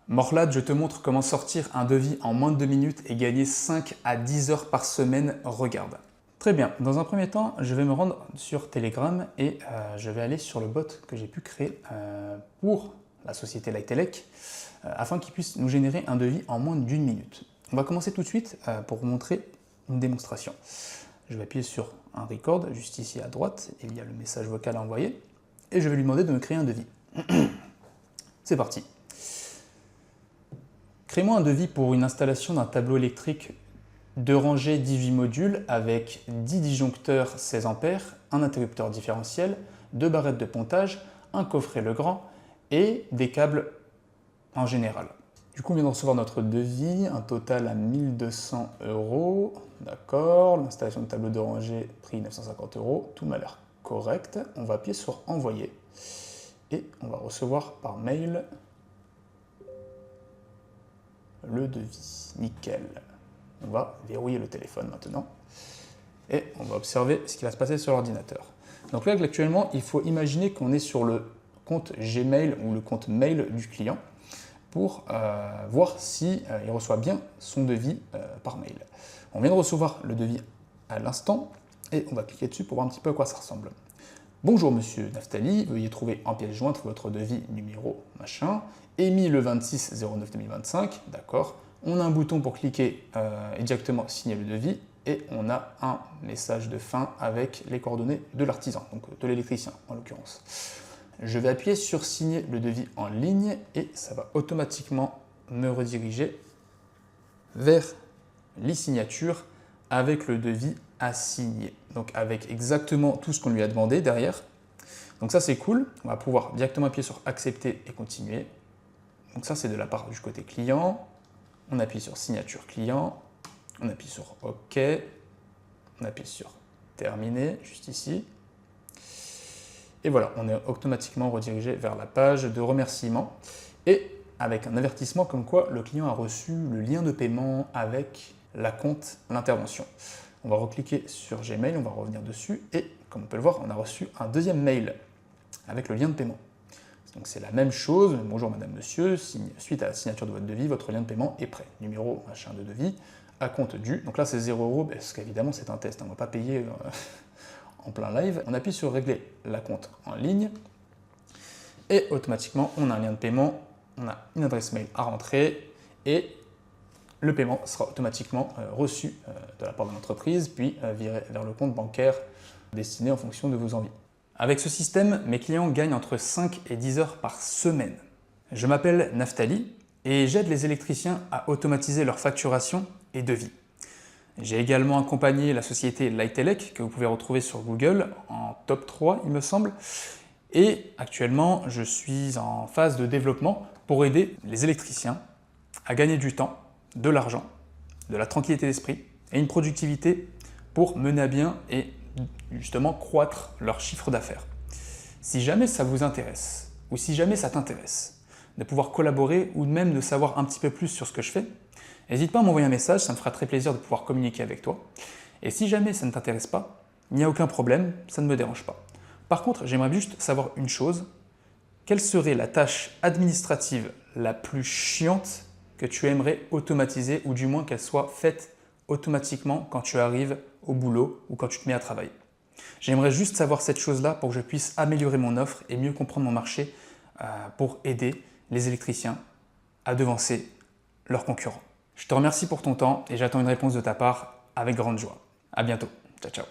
Morlad, je te montre comment sortir un devis en moins de 2 minutes et gagner 5 à 10 heures par semaine. Regarde. Très bien, dans un premier temps, je vais me rendre sur Telegram et je vais aller sur le bot que j'ai pu créer pour la société Lightelec afin qu'il puisse nous générer un devis en moins d'1 minute. On va commencer tout de suite pour vous montrer une démonstration. Je vais appuyer sur un record, juste ici à droite, il y a le message vocal à envoyer et je vais lui demander de me créer un devis. C'est parti. Crée-moi un devis pour une installation d'un tableau électrique 2 rangées 18 modules avec 10 disjoncteurs 16 A, un interrupteur différentiel, 2 barrettes de pontage, un coffret Legrand et des câbles en général. Du coup, on vient de recevoir notre devis, un total à 1 200 €. D'accord, l'installation de tableau de rangée, prix 950 €. Tout m'a l'air correct. On va appuyer sur envoyer et on va recevoir par mail le devis. Nickel. On va verrouiller le téléphone maintenant et on va observer ce qui va se passer sur l'ordinateur. Donc là, actuellement, il faut imaginer qu'on est sur le compte Gmail ou le compte mail du client pour voir si il reçoit bien son devis par mail. On vient de recevoir le devis à l'instant et on va cliquer dessus pour voir un petit peu à quoi ça ressemble. Bonjour monsieur Naftali, veuillez trouver en pièce jointe votre devis numéro machin, émis le 26/09/2025, d'accord. On a un bouton pour cliquer et directement signer le devis et on a un message de fin avec les coordonnées de l'artisan, donc de l'électricien en l'occurrence. Je vais appuyer sur signer le devis en ligne et ça va automatiquement me rediriger vers l'e-signature avec le devis à signer. Donc avec exactement tout ce qu'on lui a demandé derrière. Donc ça c'est cool, on va pouvoir directement appuyer sur accepter et continuer. Donc ça c'est de la part du côté client. On appuie sur signature client, on appuie sur OK, on appuie sur terminer juste ici. Et voilà, on est automatiquement redirigé vers la page de remerciement et avec un avertissement comme quoi le client a reçu le lien de paiement avec l'acompte l'intervention. On va recliquer sur Gmail, on va revenir dessus et comme on peut le voir, on a reçu un deuxième mail avec le lien de paiement. Donc c'est la même chose, bonjour madame, monsieur, suite à la signature de votre devis, votre lien de paiement est prêt. Numéro machin de devis, acompte dû. Donc là c'est 0 € parce qu'évidemment c'est un test, on ne va pas payer en plein live. On appuie sur régler l'acompte en ligne et automatiquement on a un lien de paiement, on a une adresse mail à rentrer et le paiement sera automatiquement reçu de la part de l'entreprise puis viré vers le compte bancaire destiné en fonction de vos envies. Avec ce système, mes clients gagnent entre 5 et 10 heures par semaine. Je m'appelle Naftali et j'aide les électriciens à automatiser leur facturation et devis. J'ai également accompagné la société Lightelec, que vous pouvez retrouver sur Google, en top 3 il me semble. Et actuellement, je suis en phase de développement pour aider les électriciens à gagner du temps, de l'argent, de la tranquillité d'esprit et une productivité pour mener à bien et justement croître leur chiffre d'affaires. Si jamais ça vous intéresse, ou si jamais ça t'intéresse, de pouvoir collaborer ou même de savoir un petit peu plus sur ce que je fais, n'hésite pas à m'envoyer un message, ça me fera très plaisir de pouvoir communiquer avec toi. Et si jamais ça ne t'intéresse pas, il n'y a aucun problème, ça ne me dérange pas. Par contre, j'aimerais juste savoir une chose, quelle serait la tâche administrative la plus chiante que tu aimerais automatiser ou du moins qu'elle soit faite automatiquement quand tu arrives au boulot ou quand tu te mets à travailler. J'aimerais juste savoir cette chose-là pour que je puisse améliorer mon offre et mieux comprendre mon marché pour aider les électriciens à devancer leurs concurrents. Je te remercie pour ton temps et j'attends une réponse de ta part avec grande joie. À bientôt. Ciao, ciao.